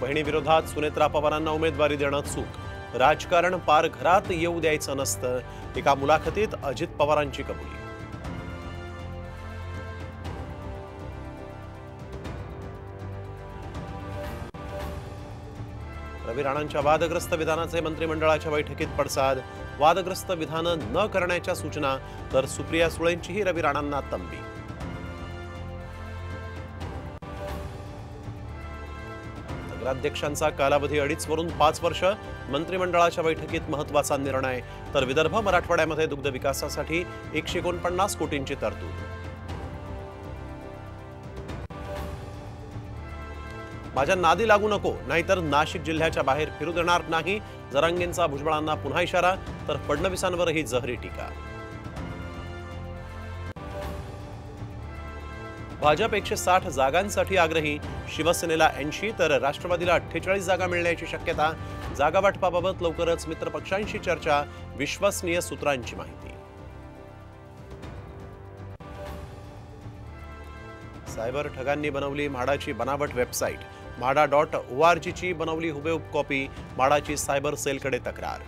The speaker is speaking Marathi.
बहिणीविरोधात सुनेत्रा पवारांना उमेदवारी देणं चूक, राजकारण पार घरात येऊ द्यायचं नसतं, एका मुलाखतीत अजित पवारांची कबुली. रवी राणांच्या वादग्रस्त विधानाचे मंत्रिमंडळाच्या बैठकीत पडसाद, वादग्रस्त विधानं न करण्याच्या सूचना, तर सुप्रिया सुळेंचीही रवी राणांना तंबी. नगराध्यक्षांचा कालावधी 2.5 वरून 5 वर्ष, मंत्रिमंडळाच्या बैठकीत महत्त्वाचा निर्णय, तर विदर्भ मराठवाड्यामध्ये दुग्ध विकासासाठी 149 कोटींची तरतूद. माझ्या नादी लागू नको, नाहीतर नाशिक जिल्ह्याच्या बाहेर फिरू देणार नाही, जरांगेंचा भुजबळांना पुन्हा इशारा, तर फडणवीसांवरही जहरी टीका. भाजप 160 जागांसाठी आग्रही, शिवसेनेला 80 तर राष्ट्रवादीला 48 जागा मिळण्याची शक्यता. जागा वाटपाबाबत लवकरच मित्रपक्षांशी चर्चा, विश्वसनीय सूत्रांची माहिती. सायबर ठगांनी बनवली म्हाडाची बनावट वेबसाईट, म्हाडा.org ची बनवली हुबेहूब कॉपी, म्हाडाची सायबर सेलकडे तक्रार.